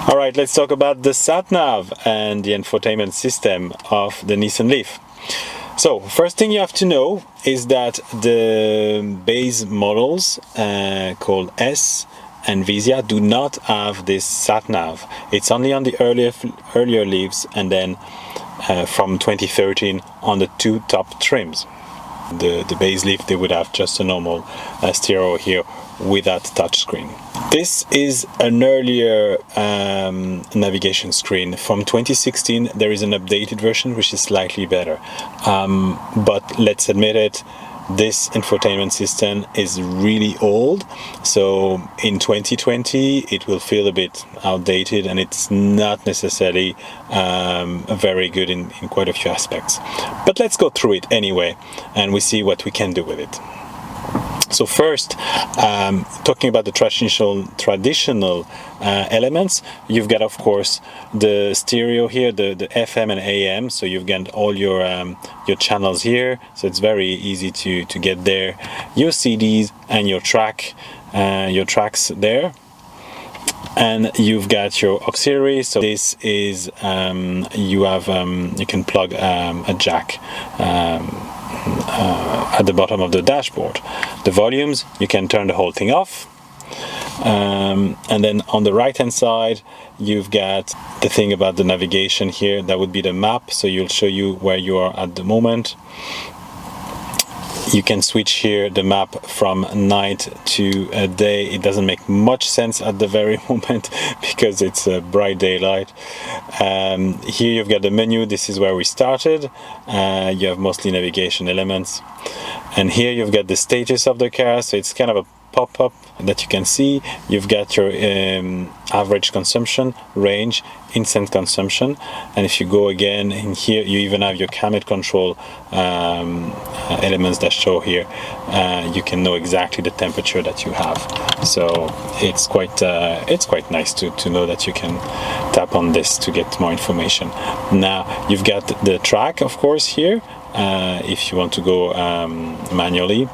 All right, let's talk about the sat-nav and the infotainment system of the Nissan Leaf. So, first thing you have to know is that the base models called S and Visia do not have this sat-nav. It's only on the earlier Leafs, and then from 2013 on the two top trims. The base Leaf, they would have just a normal stereo here without touchscreen. This is an earlier navigation screen. From 2016 there is an updated version which is slightly better, but let's admit it, this infotainment system is really old, so in 2020 it will feel a bit outdated, and it's not necessarily very good in quite a few aspects. But let's go through it anyway and we see what we can do with it. So first, talking about the traditional elements, you've got, of course, the stereo here, the FM and AM. So you've got all your channels here. So it's very easy to get there. Your CDs and your tracks there. And you've got your auxiliary. So this is you can plug a jack at the bottom of the dashboard. The volumes, you can turn the whole thing off, and then on the right hand side you've got the thing about the navigation here. That would be the map, so you'll show you where you are at the moment. You can switch here the map from night to day. It doesn't make much sense at the very moment because it's a bright daylight. Here you've got the menu. This is where we started. You have mostly navigation elements, and here you've got the status of the car. So it's kind of a pop-up that you can see. You've got your average consumption, range, instant consumption, and if you go again in here, you even have your climate control elements that show here. You can know exactly the temperature that you have. So it's quite nice to know that you can tap on this to get more information. Now you've got the track, of course, here. If you want to go manually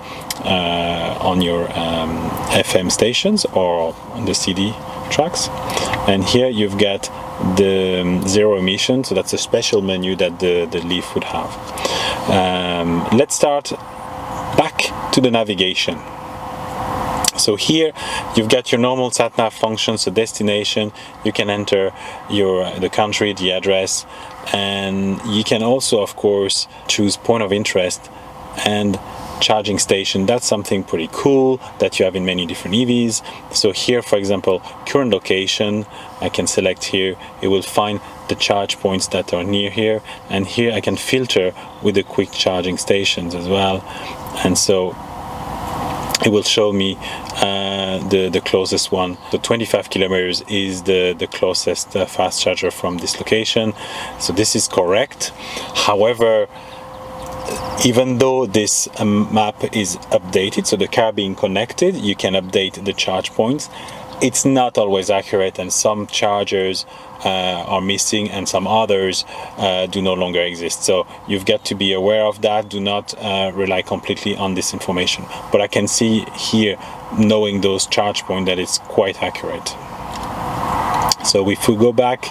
on your FM stations or on the CD tracks. And here you've got the zero emission, so that's a special menu that the Leaf would have. Let's start back to the navigation. So here you've got your normal sat-nav function, so destination, you can enter the country, the address, and you can also, of course, choose point of interest and charging station. That's something pretty cool that you have in many different EVs. So here, for example, current location, I can select here. It will find the charge points that are near here, and here I can filter with the quick charging stations as well, and so it will show me the closest one. The 25 kilometers is the closest fast charger from this location. So this is correct. However, even though this map is updated, so the car being connected, you can update the charge points. It's not always accurate, and some chargers are missing and some others do no longer exist. So you've got to be aware of that. Do not rely completely on this information. But I can see here, knowing those charge points, that it's quite accurate. So if we go back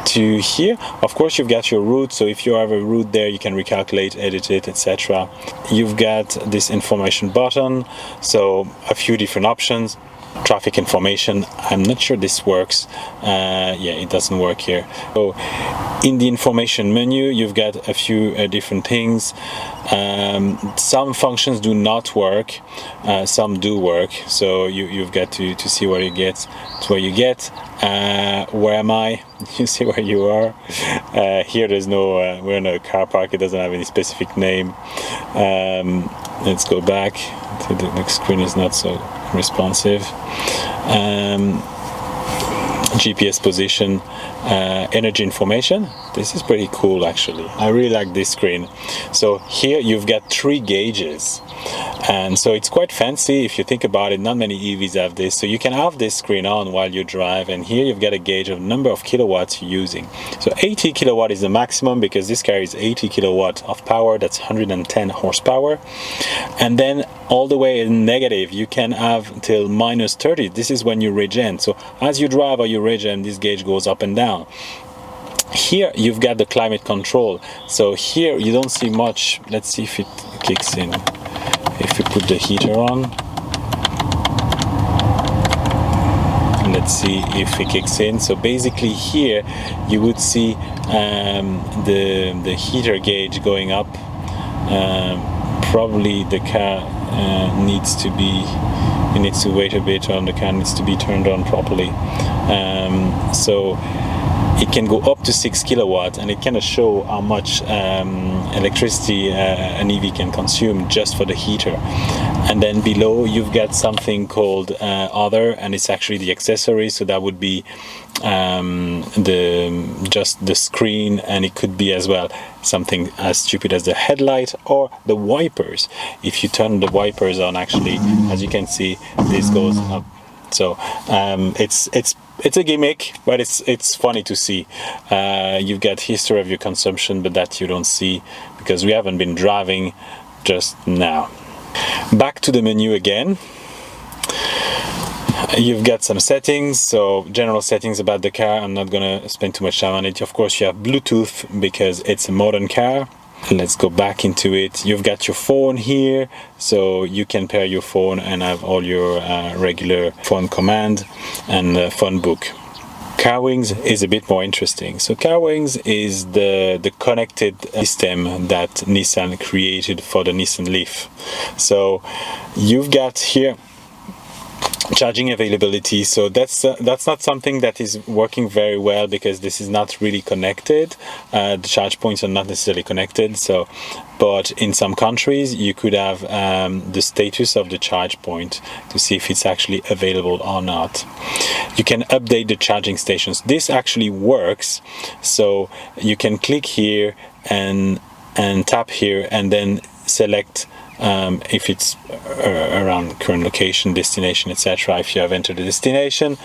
to here, of course you've got your route. So if you have a route there, you can recalculate, edit it, etc. You've got this information button, so a few different options. Traffic information, I'm not sure this works. Yeah, it doesn't work here. So in the information menu, you've got a few different things. Some functions do not work, some do work. So you've got to see where you get. Where am I? You see where you are. Here there's no, we're in a car park, it doesn't have any specific name. Let's go back. The screen is not so responsive. GPS position, energy information. This is pretty cool, actually. I really like this screen. So here you've got 3 gauges, and so it's quite fancy. If you think about it, not many EVs have this. So you can have this screen on while you drive, and here you've got a gauge of number of kilowatts you're using. So 80 kilowatt is the maximum, because this carries 80 kilowatt of power. That's 110 horsepower. And then all the way in negative. You can have till -30. This is when you regen. So as you drive or you regen, this gauge goes up and down. Here you've got the climate control. So here you don't see much. Let's see if it kicks in. If we put the heater on. Let's see if it kicks in. So basically here you would see the heater gauge going up. Probably the car needs to wait a bit, or the car needs to be turned on properly. So it can go up to 6 kilowatts, and it kind of show how much electricity an EV can consume just for the heater. And then below you've got something called other, and it's actually the accessories. So that would be just the screen, and it could be as well something as stupid as the headlight or the wipers. If you turn the wipers on, actually, as you can see, this goes up. So it's a gimmick, but it's funny to see. You've got history of your consumption, but that you don't see because we haven't been driving just now. Back to the menu again. You've got some settings, so general settings about the car. I'm not gonna spend too much time on it. Of course, you have Bluetooth because it's a modern car. Let's go back into it. You've got your phone here, so you can pair your phone and have all your regular phone command and phone book. CarWings is a bit more interesting. So CarWings is the connected system that Nissan created for the Nissan Leaf. So you've got here charging availability. So that's not something that is working very well because this is not really connected. The charge points are not necessarily connected. So, but in some countries you could have the status of the charge point to see if it's actually available or not. You can update the charging stations. This actually works. So you can click here and tap here and then select if it's around current location, destination, etc. if you have entered the destination,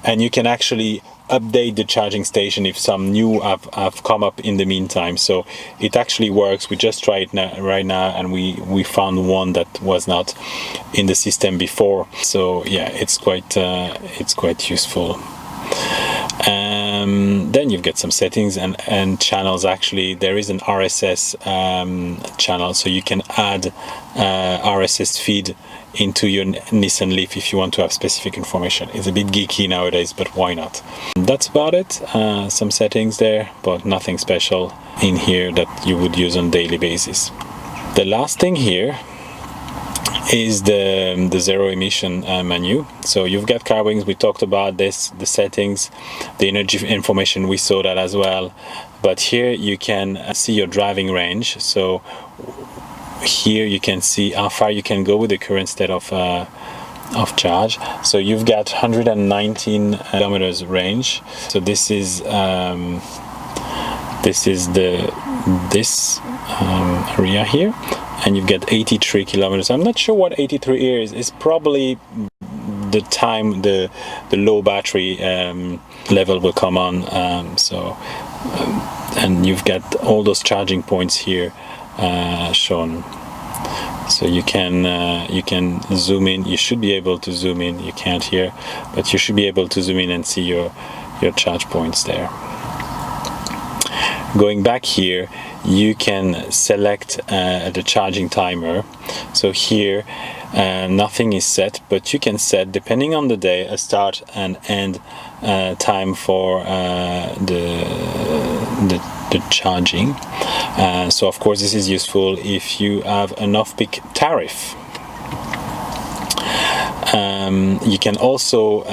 and you can actually update the charging station if some new have come up in the meantime. So it actually works. We just tried it right now, and we found one that was not in the system before. So yeah, it's quite useful. Then you've got some settings and channels. Actually, there is an RSS channel, so you can add RSS feed into your Nissan Leaf if you want to have specific information. It's a bit geeky nowadays, but why not? That's about it. Some settings there, but nothing special in here that you would use on a daily basis. The last thing here is the zero emission menu. So you've got CarWings, we talked about this, the settings, the energy information, we saw that as well. But here you can see your driving range. So here you can see how far you can go with the current state of charge. So you've got 119 kilometers range. So this is this area here, and you've got 83 kilometers. I'm not sure what 83 is. It's probably the time the low battery level will come on. And you've got all those charging points here shown. So you can zoom in. You should be able to zoom in. You can't here, but you should be able to zoom in and see your charge points there. Going back here, you can select the charging timer. So here nothing is set, but you can set, depending on the day, a start and end time for the charging. So of course this is useful if you have an off-peak tariff. You can also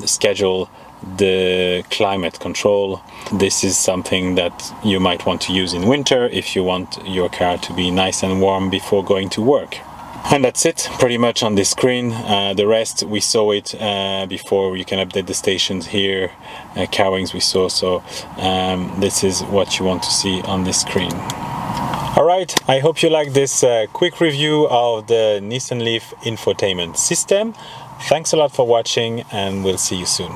schedule the climate control. This is something that you might want to use in winter if you want your car to be nice and warm before going to work. And that's it pretty much on this screen. The rest we saw it before. You can update the stations here. CarWings we saw, so this is what you want to see on this screen. Alright, I hope you like this quick review of the Nissan Leaf infotainment system. Thanks a lot for watching, and we'll see you soon.